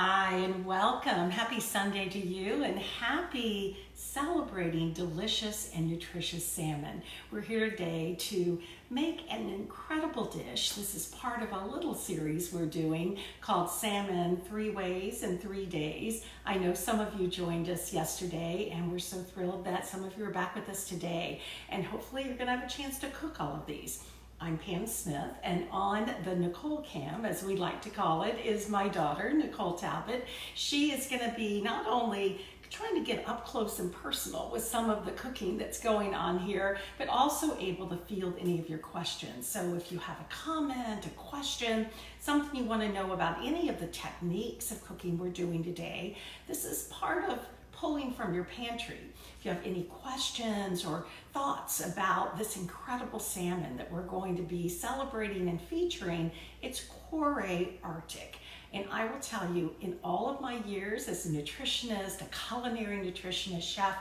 Hi and welcome. Happy Sunday to you and happy celebrating delicious and nutritious salmon. We're here today to make an incredible dish. This is part of a little series we're doing called Salmon 3 Ways in 3 Days. I know some of you joined us yesterday and we're so thrilled that some of you are back with us today. And hopefully you're going to have a chance to cook all of these. I'm Pam Smith, and on the Nicole cam, as we like to call it, is my daughter, Nicole Talbot. She is going to be not only trying to get up close and personal with some of the cooking that's going on here, but also able to field any of your questions. So if you have a comment, a question, something you want to know about any of the techniques of cooking we're doing today, this is part of pulling from your pantry. If you have any questions or thoughts about this incredible salmon that we're going to be celebrating and featuring, it's Kvarøy Arctic. And I will tell you, in all of my years as a nutritionist, a culinary nutritionist, chef,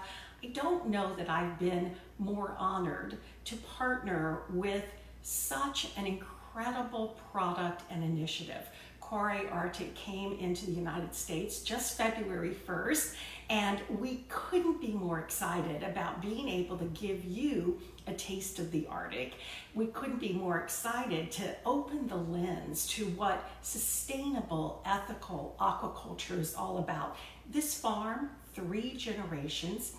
I don't know that I've been more honored to partner with such an incredible product and initiative. Kvarøy Arctic came into the United States just February 1st, and we couldn't be more excited about being able to give you a taste of the Arctic. We couldn't be more excited to open the lens to what sustainable, ethical aquaculture is all about. This farm, 3 generations,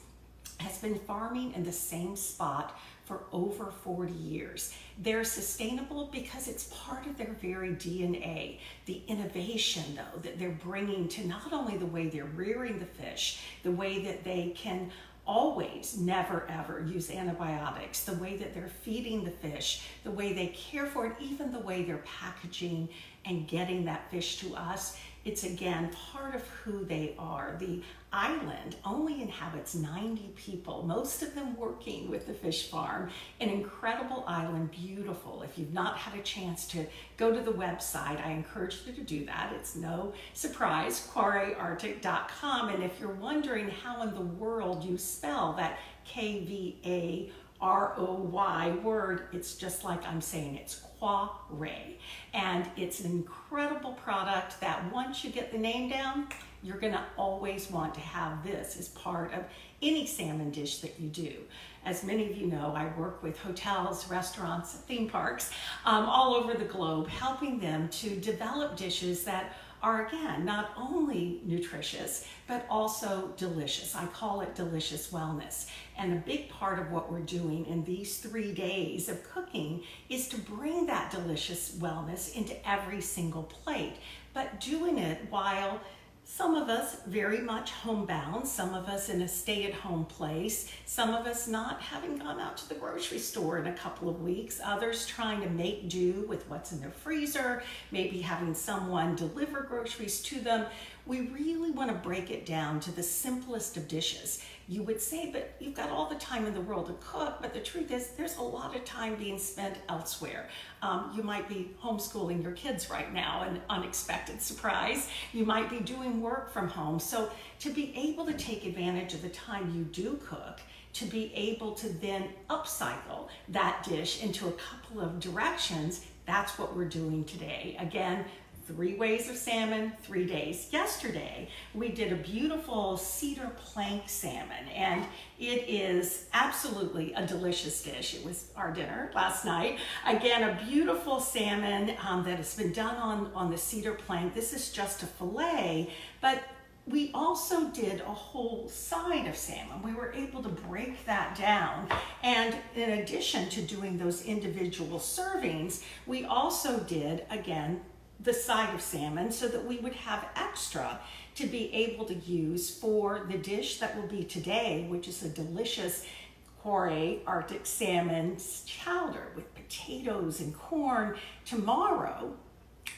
has been farming in the same spot for over 40 years. They're sustainable because it's part of their very DNA. The innovation, though, that they're bringing to not only the way they're rearing the fish, the way that they can always, never, ever use antibiotics, the way that they're feeding the fish, the way they care for it, even the way they're packaging and getting that fish to us. It's again part of who they are. The island only inhabits 90 people, most of them working with the fish farm. An incredible island, beautiful. If you've not had a chance to go to the website, I encourage you to do that. It's no surprise, kvarøyarctic.com. And if you're wondering how in the world you spell that Kvarøy word, it's just like I'm saying, it's Kvarøy. And it's an incredible product that once you get the name down, you're gonna always want to have this as part of any salmon dish that you do. As many of you know, I work with hotels, restaurants, theme parks all over the globe, helping them to develop dishes that are, again, not only nutritious, but also delicious. I call it delicious wellness. And a big part of what we're doing in these 3 days of cooking is to bring that delicious wellness into every single plate, but doing it while some of us very much homebound, some of us in a stay-at-home place, some of us not having gone out to the grocery store in a couple of weeks, others trying to make do with what's in their freezer, maybe having someone deliver groceries to them. We really want to break it down to the simplest of dishes. You would say, but you've got all the time in the world to cook, but the truth is there's a lot of time being spent elsewhere. You might be homeschooling your kids right now, an unexpected surprise. You might be doing work from home. So to be able to take advantage of the time you do cook, to be able to then upcycle that dish into a couple of directions, that's what we're doing today. Again, 3 ways of salmon, 3 days. Yesterday, we did a beautiful cedar plank salmon, and it is absolutely a delicious dish. It was our dinner last night. Again, a beautiful salmon that has been done on the cedar plank. This is just a fillet, but we also did a whole side of salmon. We were able to break that down. And in addition to doing those individual servings, we also did, again, the side of salmon so that we would have extra to be able to use for the dish that will be today, which is a delicious Kvarøy Arctic Salmon Chowder with potatoes and corn. Tomorrow,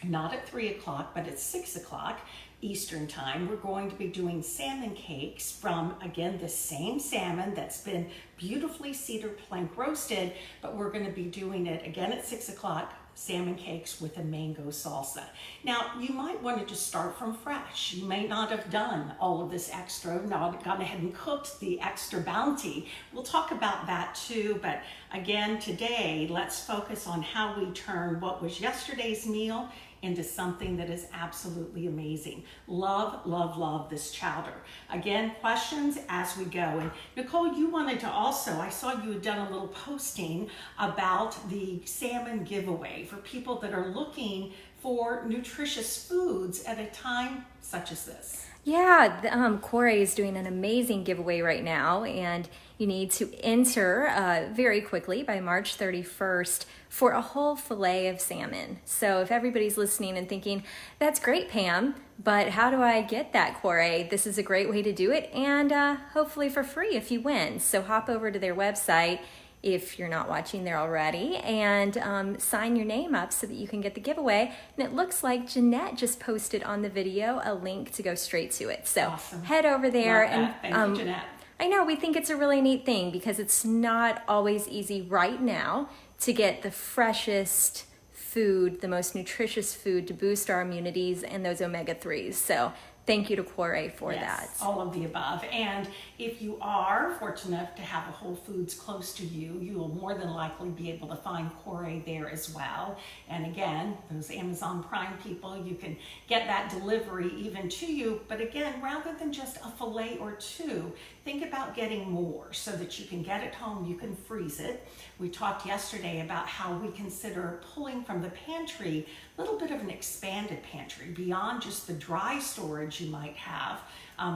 not at 3 o'clock, but at 6 o'clock Eastern time, we're going to be doing salmon cakes from, again, the same salmon that's been beautifully cedar plank roasted, but we're going to be doing it again at 6 o'clock, salmon cakes with a mango salsa. Now, you might want to just start from fresh. You may not have done all of this extra, not gone ahead and cooked the extra bounty. We'll talk about that too, but again, today, let's focus on how we turn what was yesterday's meal into something that is absolutely amazing. Love, love, love this chowder. Again, questions as we go. And Nicole, you wanted to also, I saw you had done a little posting about the Salmon Giveaway for people that are looking for nutritious foods at a time such as this. Yeah, Kvarøy is doing an amazing giveaway right now, and you need to enter very quickly by March 31st for a whole fillet of salmon. So if everybody's listening and thinking, that's great, Pam, but how do I get that, Kvarøy? This is a great way to do it, and hopefully for free if you win. So hop over to their website if you're not watching there already, and sign your name up so that you can get the giveaway. And it looks like Jeanette just posted on the video a link to go straight to it. So awesome. Head over there. Thank you, Jeanette. I know, we think it's a really neat thing because it's not always easy right now to get the freshest food, the most nutritious food to boost our immunities and those omega-3s. So thank you to Kvarøy for that. All of the above. And if you are fortunate enough to have a Whole Foods close to you, you will more than likely be able to find Kvarøy there as well. And again, those Amazon Prime people, you can get that delivery even to you. But again, rather than just a fillet or two, think about getting more so that you can get it home, you can freeze it. We talked yesterday about how we consider pulling from the pantry a little bit of an expanded pantry beyond just the dry storage you might have,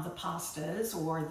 the pastas or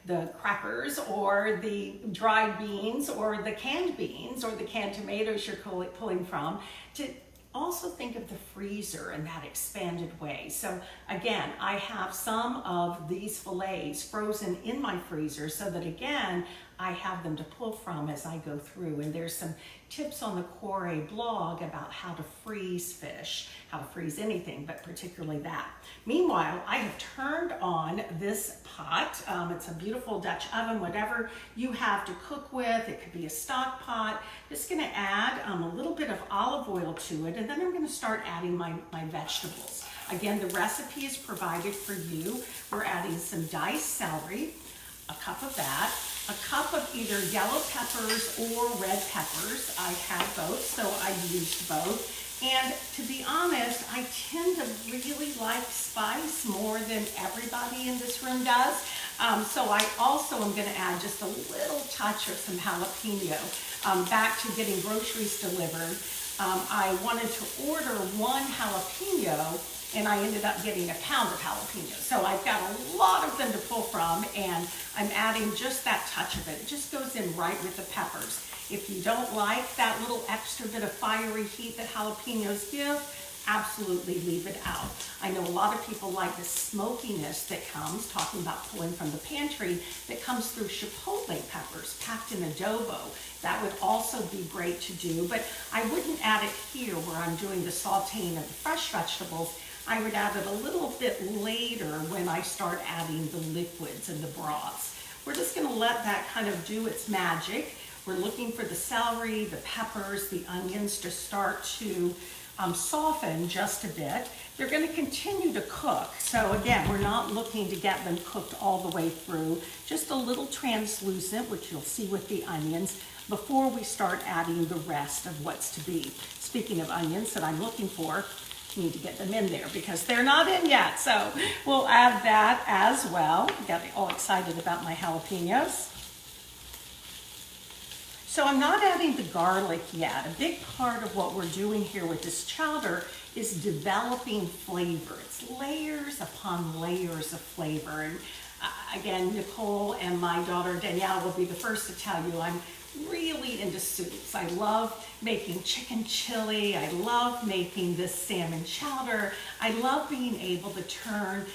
the crackers or the dried beans or the canned beans or the canned tomatoes you're pulling from, to also think of the freezer in that expanded way. So again, I have some of these fillets frozen in my freezer so that again, I have them to pull from as I go through. And there's some tips on the Kvarøy blog about how to freeze fish, how to freeze anything, but particularly that. Meanwhile, I have turned on this pot. It's a beautiful Dutch oven, whatever you have to cook with. It could be a stock pot. Just gonna add a little bit of olive oil to it, and then I'm gonna start adding my vegetables. Again, the recipe is provided for you. We're adding some diced celery, a cup of that, a cup of either yellow peppers or red peppers. I have both, so I used both. And to be honest, I tend to really like spice more than everybody in this room does. So I also am gonna add just a little touch of some jalapeno. Back to getting groceries delivered, I wanted to order one jalapeno, and I ended up getting a pound of jalapenos. So I've got a lot of them to pull from, and I'm adding just that touch of it. It just goes in right with the peppers. If you don't like that little extra bit of fiery heat that jalapenos give, absolutely leave it out. I know a lot of people like the smokiness that comes, talking about pulling from the pantry, that comes through chipotle peppers packed in adobo. That would also be great to do, but I wouldn't add it here where I'm doing the sauteing of the fresh vegetables. I would add it a little bit later when I start adding the liquids and the broths. We're just gonna let that kind of do its magic. We're looking for the celery, the peppers, the onions to start to soften just a bit. They're gonna continue to cook. So again, we're not looking to get them cooked all the way through, just a little translucent, which you'll see with the onions, before we start adding the rest of what's to be. Speaking of onions that I'm looking for, need to get them in there because they're not in yet. So we'll add that as well. Got all excited about my jalapenos. So I'm not adding the garlic yet. A big part of what we're doing here with this chowder is developing flavor. It's layers upon layers of flavor. And again, Nicole and my daughter Danielle will be the first to tell you I'm really into soups. I love making chicken chili. I love making this salmon chowder. I love being able to turn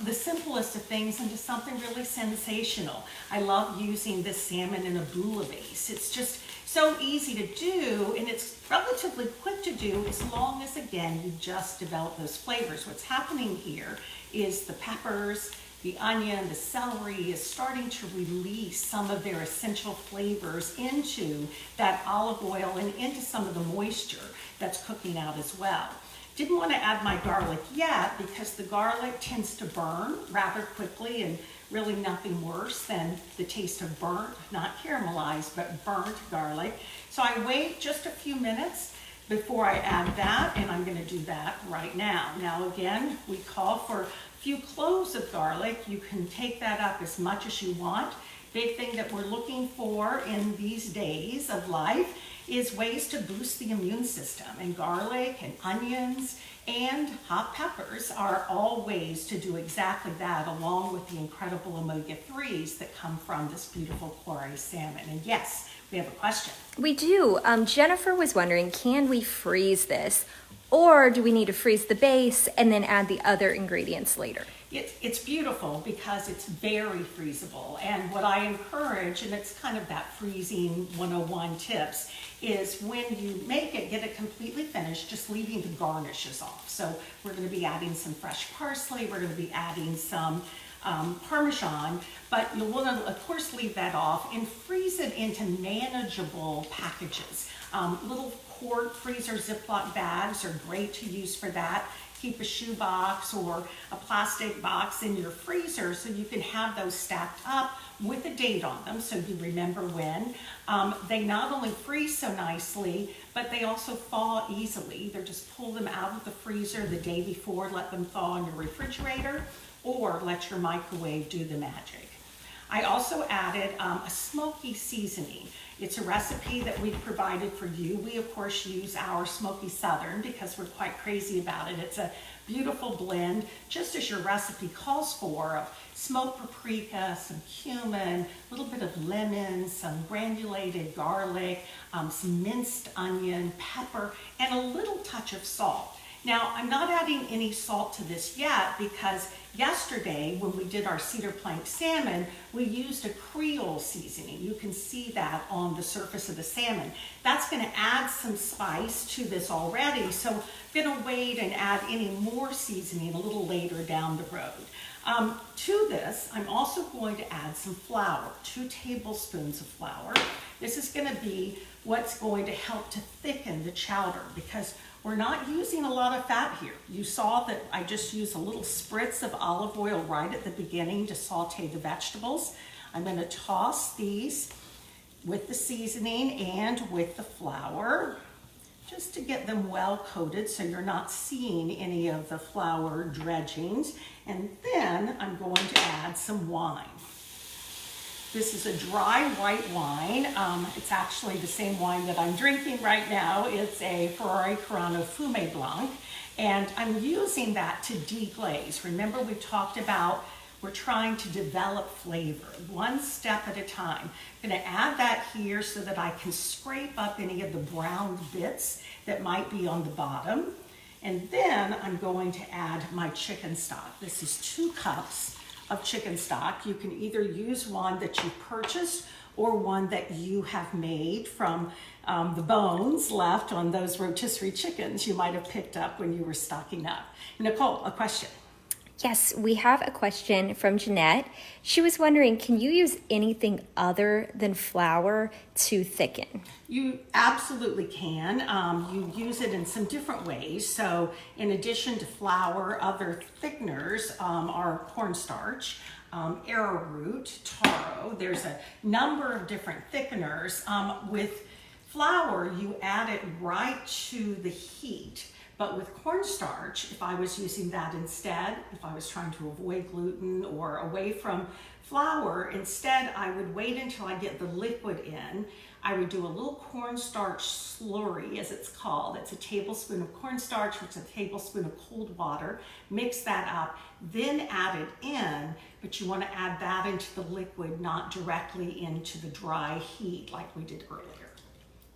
the simplest of things into something really sensational. I love using this salmon in a bouillabaisse. It's just so easy to do, and it's relatively quick to do as long as, again, you just develop those flavors. What's happening here is the peppers, the onion, the celery is starting to release some of their essential flavors into that olive oil and into some of the moisture that's cooking out as well. Didn't want to add my garlic yet because the garlic tends to burn rather quickly, and really nothing worse than the taste of burnt, not caramelized, but burnt garlic. So I wait just a few minutes before I add that, and I'm going to do that right now. Now again, we call for a few cloves of garlic. You can take that up as much as you want. Big thing that we're looking for in these days of life is ways to boost the immune system, and garlic and onions and hot peppers are all ways to do exactly that, along with the incredible omega-3s that come from this beautiful Kvarøy salmon. And yes, we have a question. We do. Jennifer was wondering, can we freeze this? Or do we need to freeze the base and then add the other ingredients later? It's beautiful because it's very freezable. And what I encourage, and it's kind of that freezing 101 tips, is when you make it, get it completely finished, just leaving the garnishes off. So we're going to be adding some fresh parsley. We're going to be adding some Parmesan, but you'll want to, of course, leave that off and freeze it into manageable packages. Little quart freezer Ziploc bags are great to use for that. Keep a shoe box or a plastic box in your freezer so you can have those stacked up with a date on them so you remember when. They not only freeze so nicely, but they also thaw easily. Either just pull them out of the freezer the day before, let them thaw in your refrigerator, or let your microwave do the magic. I also added a smoky seasoning. It's a recipe that we've provided for you. We, of course, use our Smoky Southern because we're quite crazy about it. It's a beautiful blend, just as your recipe calls for, of smoked paprika, some cumin, a little bit of lemon, some granulated garlic, some minced onion, pepper, and a little touch of salt. Now, I'm not adding any salt to this yet because yesterday when we did our cedar plank salmon, we used a Creole seasoning. You can see that on the surface of the salmon. That's going to add some spice to this already, so I'm going to wait and add any more seasoning a little later down the road. To this, I'm also going to add some flour, 2 tablespoons of flour. This is going to be what's going to help to thicken the chowder because we're not using a lot of fat here. You saw that I just used a little spritz of olive oil right at the beginning to saute the vegetables. I'm going to toss these with the seasoning and with the flour just to get them well coated so you're not seeing any of the flour dredgings. And then I'm going to add some wine. This is a dry white wine. It's actually the same wine that I'm drinking right now. It's a Kvarøy Fumé Blanc, and I'm using that to deglaze. Remember, we talked about we're trying to develop flavor, one step at a time. I'm going to add that here so that I can scrape up any of the brown bits that might be on the bottom. And then I'm going to add my chicken stock. This is 2 cups of chicken stock. You can either use one that you purchased or one that you have made from the bones left on those rotisserie chickens you might have picked up when you were stocking up. Nicole, a question. Yes, we have a question from Jeanette. She was wondering, can you use anything other than flour to thicken? You absolutely can. You use it in some different ways. So in addition to flour, other thickeners are cornstarch, arrowroot, taro. There's a number of different thickeners. With flour, you add it right to the heat. But with cornstarch, if I was using that instead, if I was trying to avoid gluten or away from flour, instead I would wait until I get the liquid in. I would do a little cornstarch slurry, as it's called. It's a tablespoon of cornstarch, which is a tablespoon of cold water. Mix that up, then add it in, but you want to add that into the liquid, not directly into the dry heat like we did earlier.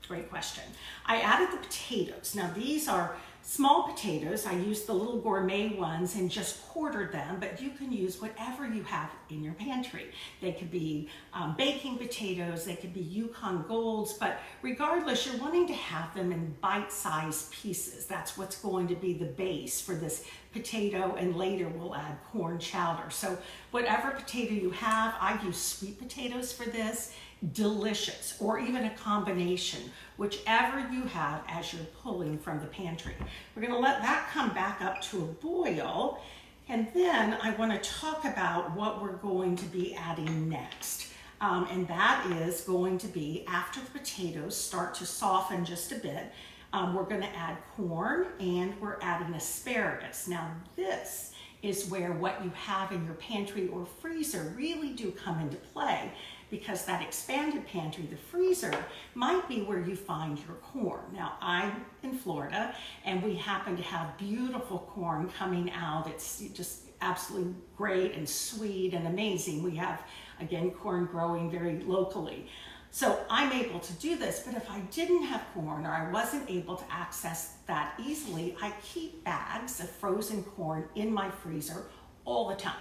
Great question. I added the potatoes. Now these are small potatoes. I used the little gourmet ones and just quartered them, but you can use whatever you have in your pantry. They could be baking potatoes, they could be Yukon Golds, but regardless, you're wanting to have them in bite-sized pieces. That's what's going to be the base for this potato, and later we'll add corn chowder. So whatever potato you have, I use sweet potatoes for this. Delicious, or even a combination, whichever you have as you're pulling from the pantry. We're going to let that come back up to a boil, and then I want to talk about what we're going to be adding next. And that is going to be after the potatoes start to soften just a bit. We're going to add corn, and we're adding asparagus. Now this is where what you have in your pantry or freezer really do come into play, because that expanded pantry, the freezer, might be where you find your corn. Now, I'm in Florida, and we happen to have beautiful corn coming out. It's just absolutely great and sweet and amazing. We have, again, corn growing very locally. So I'm able to do this, but if I didn't have corn, or I wasn't able to access that easily, I keep bags of frozen corn in my freezer all the time,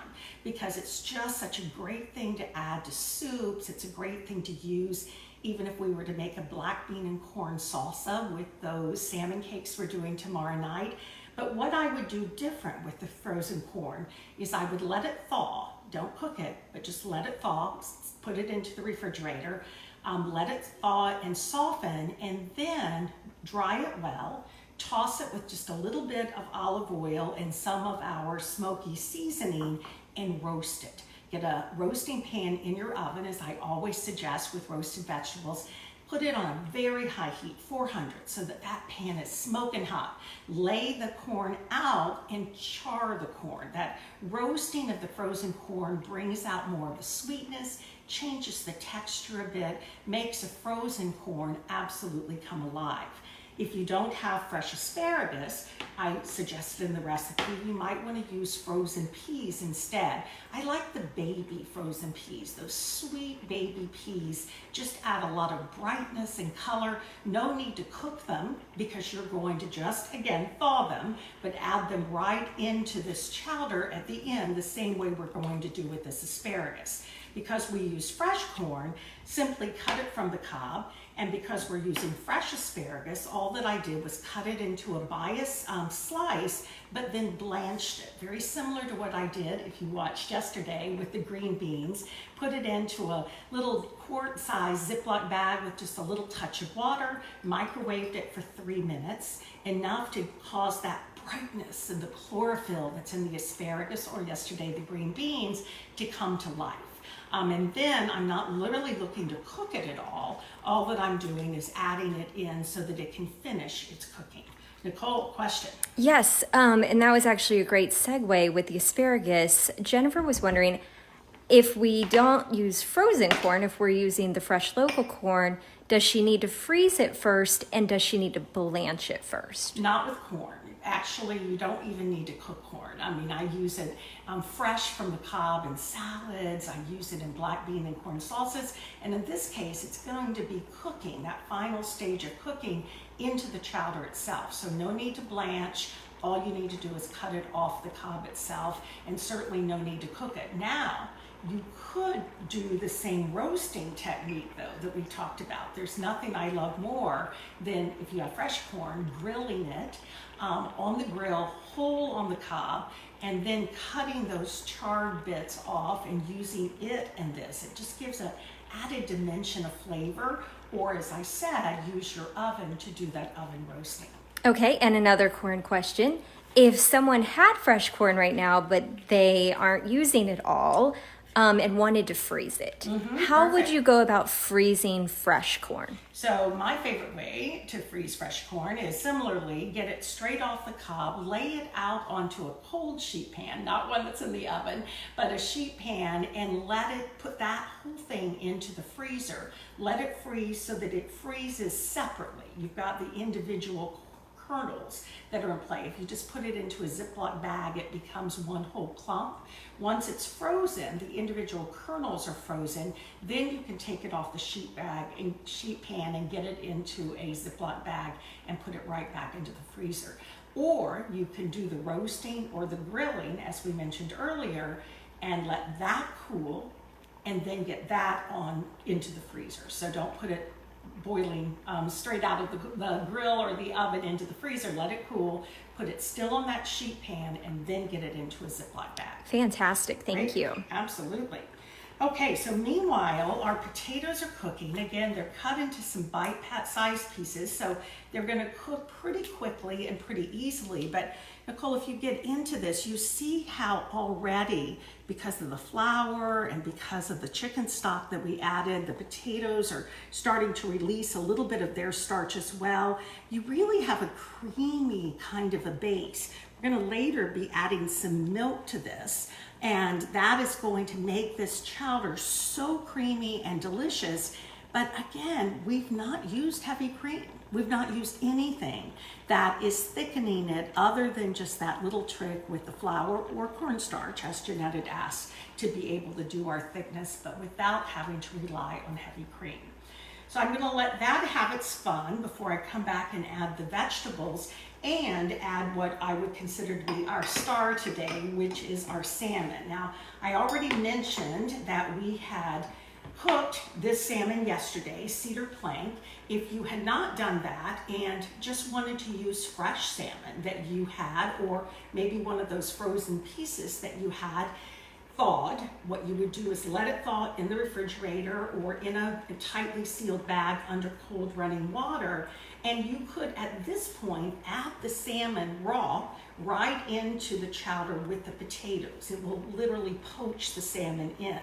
because it's just such a great thing to add to soups. It's a great thing to use even if we were to make a black bean and corn salsa with those salmon cakes we're doing tomorrow night. But what I would do different with the frozen corn is I would let it thaw. Don't cook it, but just let it thaw, put it into the refrigerator, let it thaw and soften, and then dry it well. Toss it with just a little bit of olive oil and some of our Smoky Seasoning, and roast it. Get a roasting pan in your oven, as I always suggest with roasted vegetables. Put it on a very high heat, 400, so that that pan is smoking hot. Lay the corn out and char the corn. That roasting of the frozen corn brings out more of the sweetness, changes the texture a bit, makes a frozen corn absolutely come alive. If you don't have fresh asparagus, I suggested in the recipe, you might want to use frozen peas instead. I like the baby frozen peas. Those sweet baby peas just add a lot of brightness and color. No need to cook them, because you're going to just, again, thaw them, but add them right into this chowder at the end, the same way we're going to do with this asparagus. Because we use fresh corn, simply cut it from the cob. And because we're using fresh asparagus, all that I did was cut it into a bias slice, but then blanched it. Very similar to what I did, if you watched yesterday, with the green beans. Put it into a little quart-sized Ziploc bag with just a little touch of water, microwaved it for 3 minutes, enough to cause that brightness and the chlorophyll that's in the asparagus, or yesterday the green beans, to come to life. And then I'm not literally looking to cook it at all. All that I'm doing is adding it in so that it can finish its cooking. Nicole, question? Yes, and that was actually a great segue with the asparagus. Jennifer was wondering, if we don't use frozen corn, if we're using the fresh local corn, does she need to freeze it first, and does she need to blanch it first? Not with corn. Actually, you don't even need to cook corn. I mean, I use it fresh from the cob in salads. I use it in black bean and corn salsas. And in this case, it's going to be cooking, that final stage of cooking, into the chowder itself. So no need to blanch. All you need to do is cut it off the cob itself, and certainly no need to cook it. Now, you could do the same roasting technique, though, that we talked about. There's nothing I love more than, if you have fresh corn, grilling it on the grill, whole on the cob, and then cutting those charred bits off and using it in this. It just gives an added dimension of flavor, or, as I said, use your oven to do that oven roasting. Okay, and another corn question. If someone had fresh corn right now, but they aren't using it all, and wanted to freeze it, how would you go about freezing fresh corn? So my favorite way to freeze fresh corn is similarly, get it straight off the cob, lay it out onto a cold sheet pan, not one that's in the oven, but a sheet pan, and let it put that whole thing into the freezer. Let it freeze so that it freezes separately. You've got the individual kernels that are in play. If you just put it into a Ziploc bag, it becomes one whole clump. Once it's frozen, the individual kernels are frozen, then you can take it off the sheet pan and get it into a Ziploc bag and put it right back into the freezer. Or you can do the roasting or the grilling, as we mentioned earlier, and let that cool, and then get that on into the freezer. So don't put it boiling straight out of the grill or the oven into the freezer. Let it cool, put it still on that sheet pan, and then get it into a Ziploc bag. Fantastic, thank you. Absolutely. Okay, so meanwhile, our potatoes are cooking. Again, they're cut into some bite-sized pieces, so they're gonna cook pretty quickly and pretty easily. But Nicole, if you get into this, you see how already, because of the flour and because of the chicken stock that we added, the potatoes are starting to release a little bit of their starch as well. You really have a creamy kind of a base. We're gonna later be adding some milk to this, and that is going to make this chowder so creamy and delicious. But again, we've not used heavy cream. We've not used anything that is thickening it other than just that little trick with the flour or cornstarch, as Jeanette had asked, to be able to do our thickness, but without having to rely on heavy cream. So I'm gonna let that have its fun before I come back and add the vegetables and add what I would consider to be our star today, which is our salmon. Now, I already mentioned that we had cooked this salmon yesterday, cedar plank. If you had not done that and just wanted to use fresh salmon that you had, or maybe one of those frozen pieces that you had, thawed, what you would do is let it thaw in the refrigerator or in a tightly sealed bag under cold running water, and you could at this point add the salmon raw right into the chowder with the potatoes. It will literally poach the salmon in.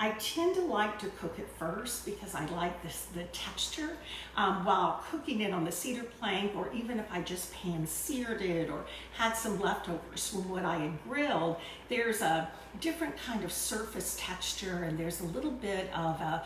I tend to like to cook it first because I like the texture while cooking it on the cedar plank, or even if I just pan seared it or had some leftovers from what I had grilled, there's a different kind of surface texture, and there's a little bit of a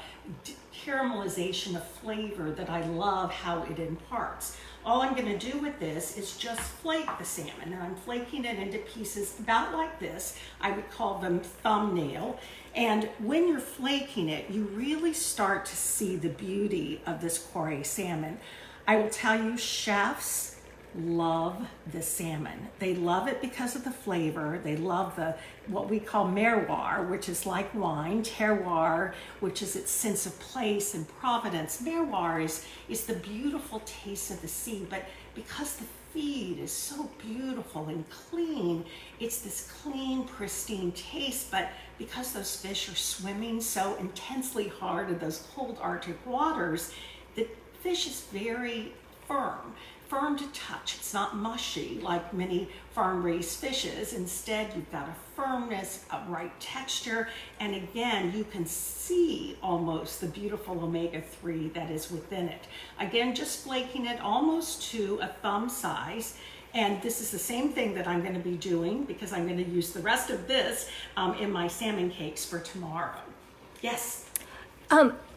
caramelization of flavor that I love how it imparts. All I'm going to do with this is just flake the salmon, and I'm flaking it into pieces about like this. I would call them thumbnail. And when you're flaking it, you really start to see the beauty of this Kvarøy salmon. I will tell you, chefs love the salmon. They love it because of the flavor. They love what we call miroir, which is like wine, terroir, which is its sense of place and provenance. Miroir is the beautiful taste of the sea, but because the feed is so beautiful and clean, it's this clean, pristine taste. But because those fish are swimming so intensely hard in those cold Arctic waters, the fish is very firm to touch. It's not mushy like many farm-raised fishes. Instead, you've got a firmness, a right texture, and again, you can see almost the beautiful omega-3 that is within it. Again, just flaking it almost to a thumb size. And this is the same thing that I'm going to be doing because I'm going to use the rest of this in my salmon cakes for tomorrow. Yes?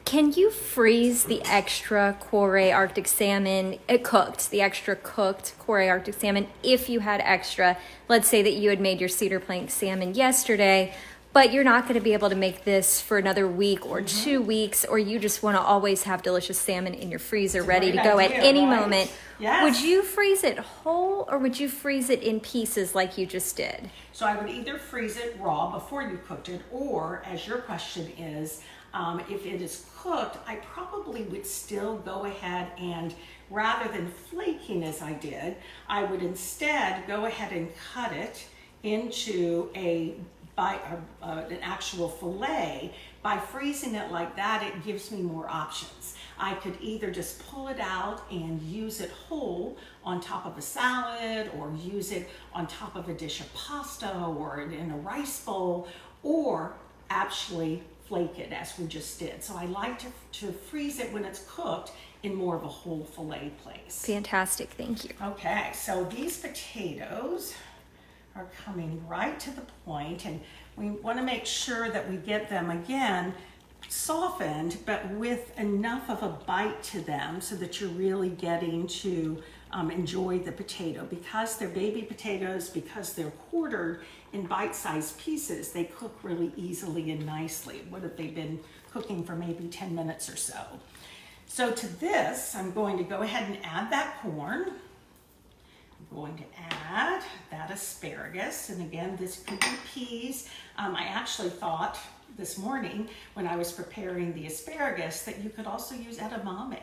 Can you freeze the extra Kvarøy Arctic salmon the extra cooked Kvarøy Arctic salmon if you had extra? Let's say that you had made your cedar plank salmon yesterday, but you're not going to be able to make this for another week or 2 weeks, or you just want to always have delicious salmon in your freezer ready to go at any moment. Yes. Would you freeze it whole, or would you freeze it in pieces like you just did? So I would either freeze it raw before you cooked it, or as your question is, if it is cooked, I probably would still go ahead and, rather than flaking as I did, I would instead go ahead and cut it into an actual fillet. By freezing it like that, it gives me more options. I could either just pull it out and use it whole on top of a salad, or use it on top of a dish of pasta or in a rice bowl, or actually flake it as we just did. So I like to freeze it when it's cooked in more of a whole fillet place. Fantastic, thank you. Okay, so these potatoes are coming right to the point, and we want to make sure that we get them again softened, but with enough of a bite to them so that you're really getting to enjoy the potato. Because they're baby potatoes, because they're quartered in bite-sized pieces, they cook really easily and nicely. What have they been cooking for maybe 10 minutes or so? So to this, I'm going to go ahead and add that corn. I'm going to add that asparagus, and again, this could be peas. I actually thought this morning when I was preparing the asparagus that you could also use edamame.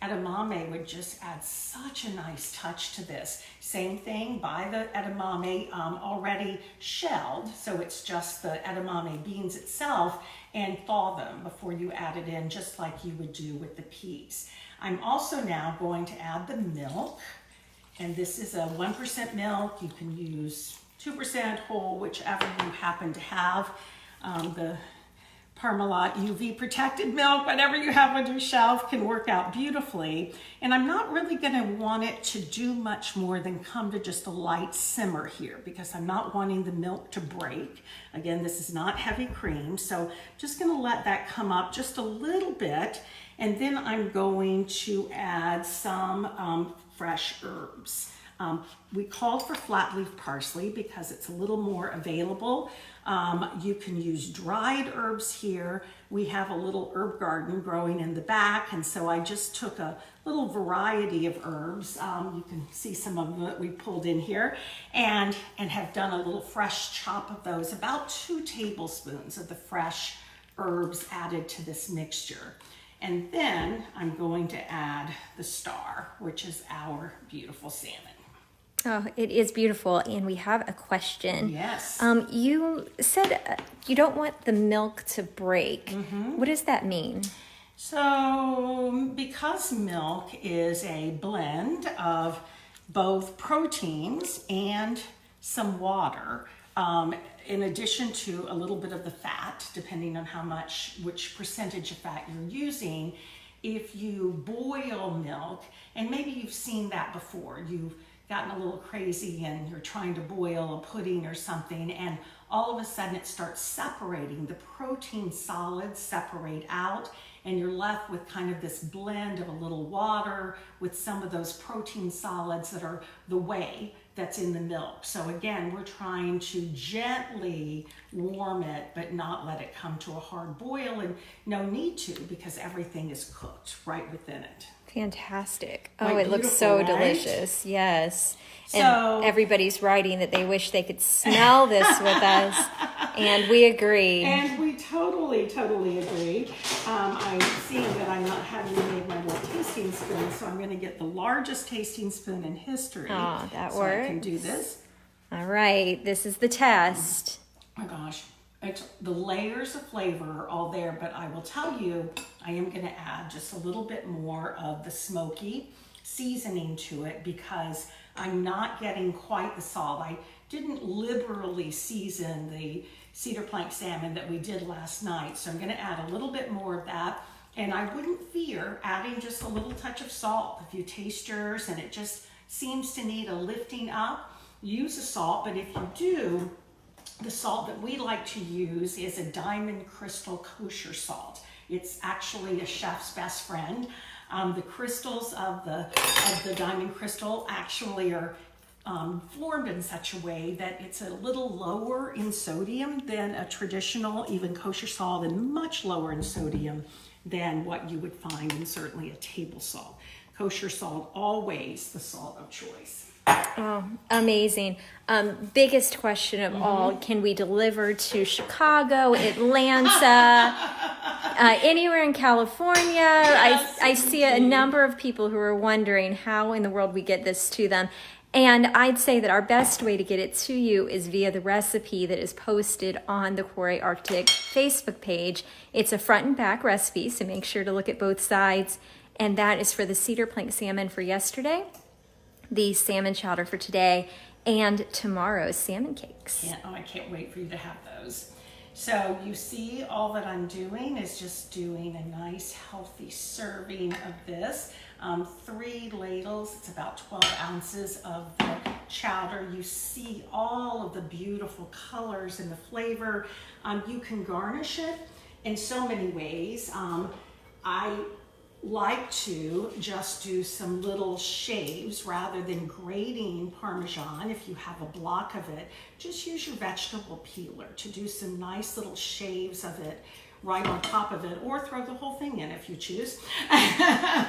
edamame would just add such a nice touch to this. Same thing, buy the edamame already shelled, so it's just the edamame beans itself, and thaw them before you add it in, just like you would do with the peas. I'm also now going to add the milk, and this is a 1% milk. You can use 2% whole, whichever you happen to have. The Parmalat UV protected milk, whatever you have on your shelf, can work out beautifully. And I'm not really going to want it to do much more than come to just a light simmer here, because I'm not wanting the milk to break. Again, this is not heavy cream, so I'm just going to let that come up just a little bit. And then I'm going to add some fresh herbs. We called for flat leaf parsley because it's a little more available. You can use dried herbs here. We have a little herb garden growing in the back, and so I just took a little variety of herbs. You can see some of them that we pulled in here, and have done a little fresh chop of those, about 2 tablespoons of the fresh herbs added to this mixture. And then I'm going to add the star, which is our beautiful salmon. Oh, it is beautiful. And we have a question. Yes. You said you don't want the milk to break. Mm-hmm. What does that mean? So, because milk is a blend of both proteins and some water, in addition to a little bit of the fat, depending on which percentage of fat you're using, if you boil milk, and maybe you've seen that before, you've gotten a little crazy and you're trying to boil a pudding or something, and all of a sudden it starts separating. The protein solids separate out, and you're left with kind of this blend of a little water with some of those protein solids that are the whey that's in the milk. So again, we're trying to gently warm it, but not let it come to a hard boil, and no need to, because everything is cooked right within it. Fantastic. Quite Oh, it looks so beautiful, right? delicious. Yes. So and everybody's writing that they wish they could smell this with us. And we agree. And we totally agree. I'm seeing that I'm not having made my little tasting spoon, so I'm going to get the largest tasting spoon in history. Oh, that so works. I can do this. All right. This is the test. Oh my gosh. The layers of flavor are all there, but I will tell you, I am going to add just a little bit more of the smoky seasoning to it, because I'm not getting quite the salt. I didn't liberally season the cedar plank salmon that we did last night, so I'm going to add a little bit more of that. And I wouldn't fear adding just a little touch of salt. If you taste yours and it just seems to need a lifting up, use the salt. But if you do, the salt that we like to use is a diamond crystal kosher salt. It's actually a chef's best friend. The crystals of the diamond crystal actually are formed in such a way that it's a little lower in sodium than a traditional, even kosher salt, and much lower in sodium than what you would find in certainly a table salt. Kosher salt, always the salt of choice. Oh, amazing. Biggest question of all, can we deliver to Chicago, Atlanta, anywhere in California? Yes, I see a number of people who are wondering how in the world we get this to them. And I'd say that our best way to get it to you is via the recipe that is posted on the Kvarøy Arctic Facebook page. It's a front and back recipe, so make sure to look at both sides. And that is for the cedar plank salmon for yesterday, the salmon chowder for today, and tomorrow's salmon cakes. I can't wait for you to have those. So you see, all that I'm doing is just doing a nice healthy serving of this. 3 ladles, it's about 12 ounces of the chowder. You see all of the beautiful colors and the flavor. You can garnish it in so many ways. I like to just do some little shaves rather than grating Parmesan. If you have a block of it, just use your vegetable peeler to do some nice little shaves of it right on top of it, or throw the whole thing in if you choose.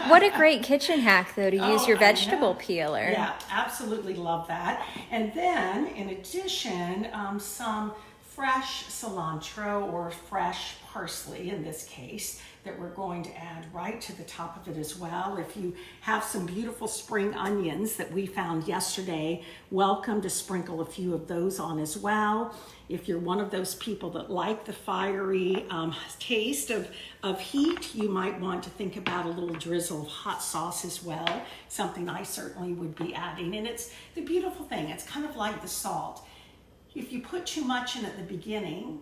What a great kitchen hack, though, to use your vegetable peeler. Yeah, absolutely love that. And then, in addition, some fresh cilantro or fresh parsley in this case that we're going to add right to the top of it as well. If you have some beautiful spring onions that we found yesterday, welcome to sprinkle a few of those on as well. If you're one of those people that like the fiery taste of heat, you might want to think about a little drizzle of hot sauce as well, something I certainly would be adding. And it's the beautiful thing, it's kind of like the salt. If you put too much in at the beginning,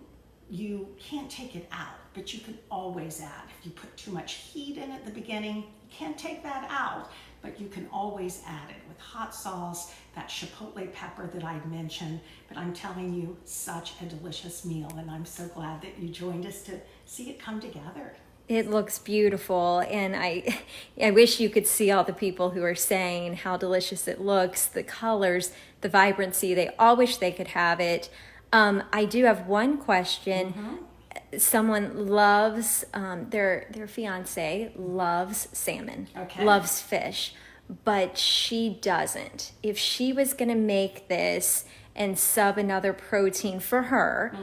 you can't take it out, but you can always add. If you put too much heat in at the beginning, you can't take that out, but you can always add it with hot sauce, that chipotle pepper that I mentioned. But I'm telling you, such a delicious meal, and I'm so glad that you joined us to see it come together. It looks beautiful, and I wish you could see all the people who are saying how delicious it looks, the colors, the vibrancy. They all wish they could have it. I do have one question. Someone loves, their fiance loves salmon, loves fish, but she doesn't. If she was going to make this and sub another protein for her,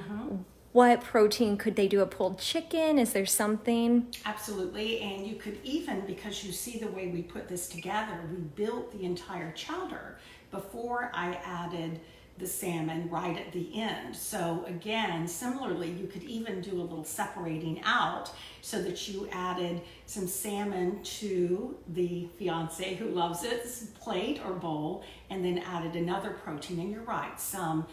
what protein could they do? A pulled chicken? Is there something? Absolutely, and you could even, because you see the way we put this together, we built the entire chowder before I added the salmon right at the end. So again, similarly, you could even do a little separating out so that you added some salmon to the fiance who loves it, plate or bowl, and then added another protein. And you're right, some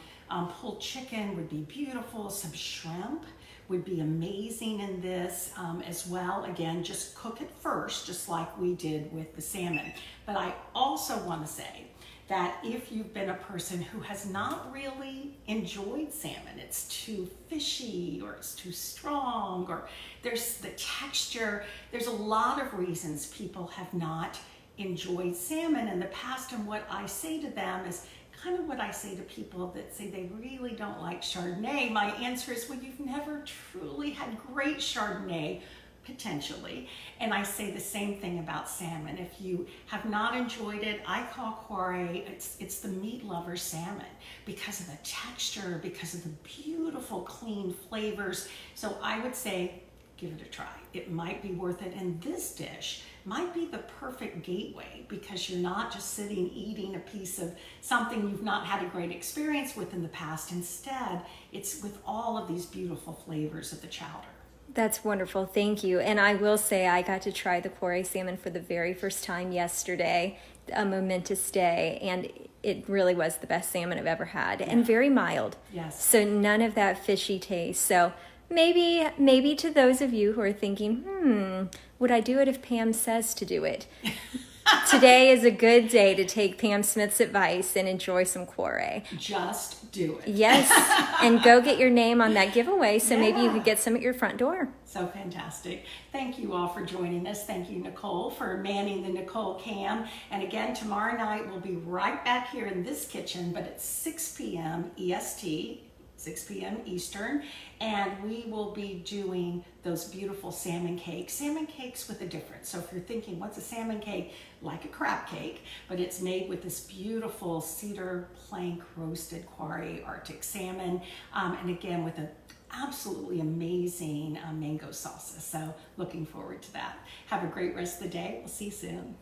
pulled chicken would be beautiful, some shrimp would be amazing in this as well. Again, just cook it first, just like we did with the salmon. But I also want to say that if you've been a person who has not really enjoyed salmon, it's too fishy or it's too strong or there's the texture, there's a lot of reasons people have not enjoyed salmon in the past. And what I say to them is kind of what I say to people that say they really don't like Chardonnay. My answer is, well, you've never truly had great Chardonnay, potentially. And I say the same thing about salmon. If you have not enjoyed it, I call Kvarøy, it's the meat lover salmon because of the texture, because of the beautiful clean flavors. So I would say, give it a try. It might be worth it. And this dish might be the perfect gateway because you're not just sitting eating a piece of something you've not had a great experience with in the past. Instead, it's with all of these beautiful flavors of the chowder. That's wonderful. Thank you. And I will say I got to try the Kvarøy salmon for the very first time yesterday, a momentous day, and it really was the best salmon I've ever had, and very mild. Yes. So none of that fishy taste. So maybe to those of you who are thinking, would I do it if Pam says to do it? Today is a good day to take Pam Smith's advice and enjoy some Kvarøy. Just do it. Yes, and go get your name on that giveaway so maybe you could get some at your front door. So fantastic. Thank you all for joining us. Thank you, Nicole, for manning the Nicole cam. And again, tomorrow night we'll be right back here in this kitchen, but at 6 p.m. EST, 6 p.m. Eastern, and we will be doing those beautiful salmon cakes with a difference. So if you're thinking, what's a salmon cake? Like a crab cake, but it's made with this beautiful cedar plank roasted Kvarøy Arctic salmon, and again with an absolutely amazing mango salsa. So looking forward to that. Have a great rest of the day. We'll see you soon.